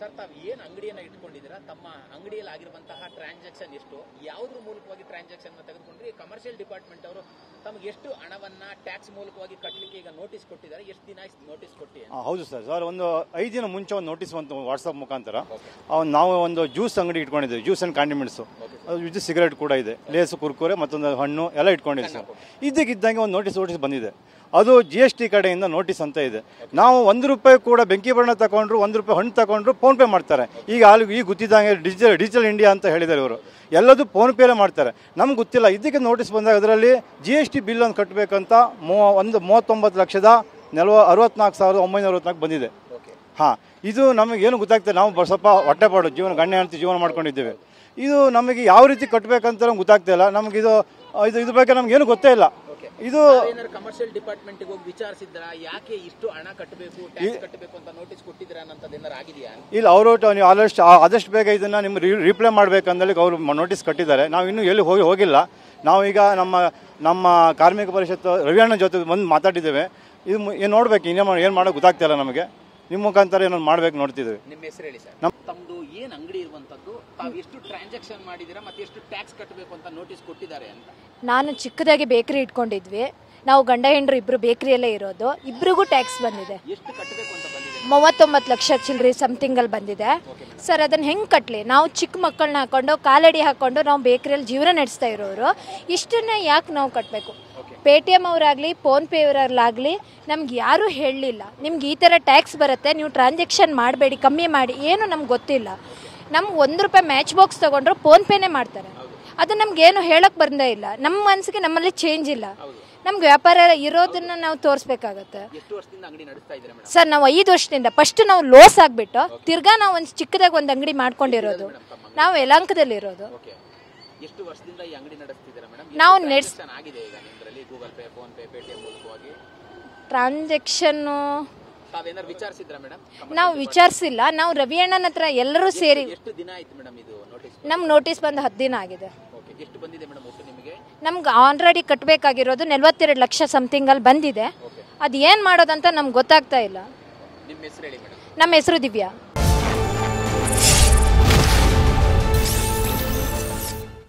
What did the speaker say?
Sir, ತಾವು ಏನು ಅಂಗಡಿಯನ್ನು ಇಟ್ಕೊಂಡಿದ್ದೀರಾ, ತಮ್ಮ ಅಂಗಡಿಯಲ್ಲಿ ಆಗಿರುವಂತಹ ಟ್ರಾನ್ಸಾಕ್ಷನ್ ಎಷ್ಟು, ಯಾವುದ್ರ ಮೂಲಕವಾಗಿ ಟ್ರಾನ್ಸಾಕ್ಷನ್ ತೆಗೆದುಕೊಂಡ್ರಿ, ಕಮರ್ಷಿಯಲ್ ಡಿಪಾರ್ಟ್ಮೆಂಟ್ ಅವರು ತಮಗೆ ಎಷ್ಟು ಹಣವನ್ನ ಟ್ಯಾಕ್ಸ್ ಮೂಲಕವಾಗಿ ಕಟ್ಟಲಿಕ್ಕೆ ಈಗ ನೋಟಿಸ್ ಕೊಟ್ಟಿದ್ದಾರೆ, ಎಷ್ಟು ದಿನ ನೋಟಿಸ್ ಕೊಟ್ಟಿ? ಹೌದು ಸರ್, ಒಂದು 5 ದಿನ ಮುಂಚೆ ಒಂದು ನೋಟಿಸ್ ಬಂತು ವಾಟ್ಸಪ್ ಮುಖಾಂತರ. ನಾವು ಒಂದು ಜ್ಯೂಸ್ ಅಂಗಡಿ ಇಟ್ಕೊಂಡಿದ್ದೀವಿ, ಜ್ಯೂಸ್ ಅಂಡ್ ಕಾಂಡಿಮೆಂಟ್ಸ್, ಇದು ಸಿಗರೇಟ್ ಕೂಡ ಇದೆ, ಲೇಸು, ಕುರ್ಕುರೆ, ಮತ್ತೊಂದು ಹಣ್ಣು ಎಲ್ಲ ಇಟ್ಕೊಂಡಿದ್ದೀವಿ ಸರ್. ಇದಕ್ಕಿದ್ದಂಗೆ ಒಂದು ನೋಟಿಸ್ ಬಂದಿದೆ. ಅದು GST ಕಡೆಯಿಂದ ನೋಟಿಸ್ ಅಂತ ಇದೆ. ನಾವು ₹1 ಕೂಡ ಬೆಂಕಿ ಬಣ್ಣ ತಗೊಂಡ್ರು, ₹1 ಹಣ್ಣು ತಗೊಂಡ್ರು ಫೋನ್ ಪೇ ಮಾಡ್ತಾರೆ. ಈಗ ಗೊತ್ತಿದ್ದಂಗೆ ಡಿಜಿಟಲ್ ಇಂಡಿಯಾ ಅಂತ ಹೇಳಿದ್ದಾರೆ ಇವರು, ಎಲ್ಲದೂ ಫೋನ್ ಪೇಲೇ ಮಾಡ್ತಾರೆ. ನಮ್ಗೆ ಗೊತ್ತಿಲ್ಲ. ಇದಕ್ಕೆ ನೋಟಿಸ್ ಬಂದಾಗ ಅದರಲ್ಲಿ GST ಬಿಲ್ ಒಂದು ಕಟ್ಟಬೇಕಂತ 39,64,964 ಬಂದಿದೆ. ಹಾಂ, ಇದು ನಮಗೇನು ಗೊತ್ತಾಗ್ತದೆ. ನಾವು ಸ್ವಲ್ಪ ಹೊಟ್ಟೆಪಾಡು ಗಣ್ಯ ಅಂತ ಜೀವನ ಮಾಡ್ಕೊಂಡಿದ್ದೇವೆ. ಇದು ನಮಗೆ ಯಾವ ರೀತಿ ಕಟ್ಟಬೇಕಂತ ನಮ್ಗೆ ಗೊತ್ತಾಗ್ತಾ ಇಲ್ಲ. ನಮಗಿದು ಇದ್ರ ಬಗ್ಗೆ ನಮ್ಗೇನು ಗೊತ್ತೇ ಇಲ್ಲ. ಇದು ಕಮರ್ಷಿಯಲ್ ಡಿಪಾರ್ಟ್ಮೆಂಟ್ ಹೋಗಿ ವಿಚಾರಿಸಿದ್ರ, ಯಾಕೆ ಇಷ್ಟು ಹಣ ಕಟ್ಟಬೇಕು, ಟ್ಯಾಕ್ಸ್ ಕಟ್ಟಬೇಕು ಅಂತ ನೋಟಿಸ್ ಕೊಟ್ಟಿದ್ರ ಅನ್ನೋದು ಏನಾರು ಆಗಿದೆಯಾ? ಇಲ್ಲ, ಅವರು ನೀವು ಆದಷ್ಟು ಬೇಗ ಇದನ್ನ ನಿಮ್ಗೆ ರಿಪ್ಲೈ ಮಾಡ್ಬೇಕಂದಲ್ಲಿ ಅವರು ನೋಟಿಸ್ ಕಟ್ಟಿದ್ದಾರೆ. ನಾವು ಇನ್ನೂ ಎಲ್ಲಿ ಹೋಗಿಲ್ಲ. ನಾವು ಈಗ ನಮ್ಮ ಕಾರ್ಮಿಕ ಪರಿಷತ್ ರವಿಯಣ್ಣ ಜೊತೆ ಬಂದು ಮಾತಾಡಿದ್ದೇವೆ. ಇದು ಏನು ನೋಡ್ಬೇಕು, ಏನು ಮಾಡೋಕೆ ಗೊತ್ತಾಗ್ತಾ ಇಲ್ಲ ನಮಗೆ. ನಿಮ್ಮ ಮುಖಾಂತರ ಏನೋ ಮಾಡ್ಬೇಕು ನೋಡ್ತಿದ್ದೇವೆ. ನಿಮ್ಮ ಹೆಸರು ಹೇಳಿ ಸರ್. ತಮ್ಮದು ಏನು ಅಂಗಡಿ ಇರುವಂತದ್ದು, ತಾವು ಎಷ್ಟು ಟ್ರಾನ್ಸಾಕ್ಷನ್ ಮಾಡಿದ್ದೀರಾ ಮತ್ತೆ ಎಷ್ಟು ಟ್ಯಾಕ್ಸ್ ಕಟ್ಟಬೇಕು ಅಂತ ನೋಟಿಸ್ ಕೊಟ್ಟಿದ್ದಾರೆ ಅಂತ? ನಾನು ಚಿಕ್ಕದಾಗಿ ಬೇಕರಿ ಇಟ್ಕೊಂಡಿದ್ವಿ. ನಾವು ಗಂಡ ಹೆಂಡ್ರು ಇಬ್ರು ಬೇಕರಿಯಲ್ಲೇ ಇರೋದು. ಇಬ್ರಿಗೂ ಟ್ಯಾಕ್ಸ್ ಬಂದಿದೆ. ಎಷ್ಟು ಕಟ್ಟಬೇಕು ಅಂತ ಬಂದಿದೆ? 39 ಲಕ್ಷ ಚಿಲ್ಲರೆ ಸಮಥಿಂಗಲ್ಲಿ ಬಂದಿದೆ ಸರ್. ಅದನ್ನು ಹೆಂಗೆ ಕಟ್ಟಲಿ? ನಾವು ಚಿಕ್ಕ ಮಕ್ಕಳನ್ನ ಹಾಕೊಂಡು ಕಾಲಡಿ ಹಾಕೊಂಡು ನಾವು ಬೇಕರಿಯಲ್ಲಿ ಜೀವನ ನಡೆಸ್ತಾ ಇರೋರು. ಇಷ್ಟನ್ನ ಯಾಕೆ ನಾವು ಕಟ್ಟಬೇಕು? ಪೇಟಿಎಮ್ ಅವರಾಗಲಿ ಫೋನ್ಪೇ ಅವರಾಗಲಿ ನಮ್ಗೆ ಯಾರೂ ಹೇಳಲಿಲ್ಲ, ನಿಮ್ಗೆ ಈ ಥರ ಟ್ಯಾಕ್ಸ್ ಬರುತ್ತೆ, ನೀವು ಟ್ರಾನ್ಸಾಕ್ಷನ್ ಮಾಡಬೇಡಿ, ಕಮ್ಮಿ ಮಾಡಿ. ಏನು ನಮ್ಗೆ ಗೊತ್ತಿಲ್ಲ. ನಮ್ಗೆ ₹1 ಮ್ಯಾಚ್ ಬಾಕ್ಸ್ ತೊಗೊಂಡ್ರು ಫೋನ್ಪೇನೇ ಮಾಡ್ತಾರೆ. ಅದು ನಮ್ಗೇನು ಹೇಳೋಕ್ಕೆ ಬಂದೇ ಇಲ್ಲ. ನಮ್ಮ ಮನಸ್ಸಿಗೆ ನಮ್ಮಲ್ಲಿ ಚೇಂಜ್ ಇಲ್ಲ. ನಮ್ಗೆ ವ್ಯಾಪಾರ ಇರೋದನ್ನ ನಾವು ತೋರಿಸ್ಬೇಕಾಗತ್ತೆ ಸರ್. ನಾವು 5 ವರ್ಷದಿಂದ ಫಸ್ಟ್ ನಾವು ಲಾಸ್ ಆಗಿಬಿಟ್ಟು ತಿರ್ಗಾ ನಾವು ಒಂದು ಚಿಕ್ಕದಾಗಿ ಒಂದು ಅಂಗಡಿ ಮಾಡ್ಕೊಂಡಿರೋದು. ನಾವು ಯಲಹಂಕದಲ್ಲಿ ಇರೋದು. ಎಷ್ಟು ವರ್ಷದಿಂದ ಈ ಅಂಗಡಿ ನಡೆಸ್ತಿದ್ದೀರಾ ಮೇಡಮ್? ನಾವು ಆಗಿದೆ ಈಗ ನಿಮ್ಮಲ್ಲಿ Google pay, phone pay, Paytm ಮೂಲಕವಾಗಿ ಟ್ರಾನ್ಸಾಕ್ಷನ್ ತಾವೇನಾದ್ರು ವಿಚಾರಿಸಿದ್ರಾ ಮೇಡಮ್? ನಾವು ವಿಚಾರಿಸಿಲ್ಲ. ನಾವು ರವಿಯಣ್ಣನ ಹತ್ರ ಎಲ್ಲರೂ ಸೇರಿ. ಎಷ್ಟು ದಿನ ಆಯ್ತು ಮೇಡಮ್ ಇದು ನೋಟಿಸ್? ನಮ್ಗೆ ನೋಟಿಸ್ ಬಂದು 10 ದಿನ ಆಗಿದೆ. ಎಷ್ಟು ಬಂದಿದೆ ಮೇಡಮ್ ಒಟ್ಟು ನಿಮಗೆ? ನಮ್ಗೆ ಆಲ್ರೆಡಿ ಕಟ್ಟಬೇಕಾಗಿರೋದು 42 ಲಕ್ಷ ಸಮಥಿಂಗಲ್ಲಿ ಬಂದಿದೆ. ಅದು ಏನು ಮಾಡೋದಂತ ನಮ್ಗೆ ಗೊತ್ತಾಗ್ತಾ ಇಲ್ಲ. ನಿಮ್ಮ ಹೆಸರು ಹೇಳಿ ಮೇಡಮ್. ನಮ್ಮ ಹೆಸರು ದಿವ್ಯಾ.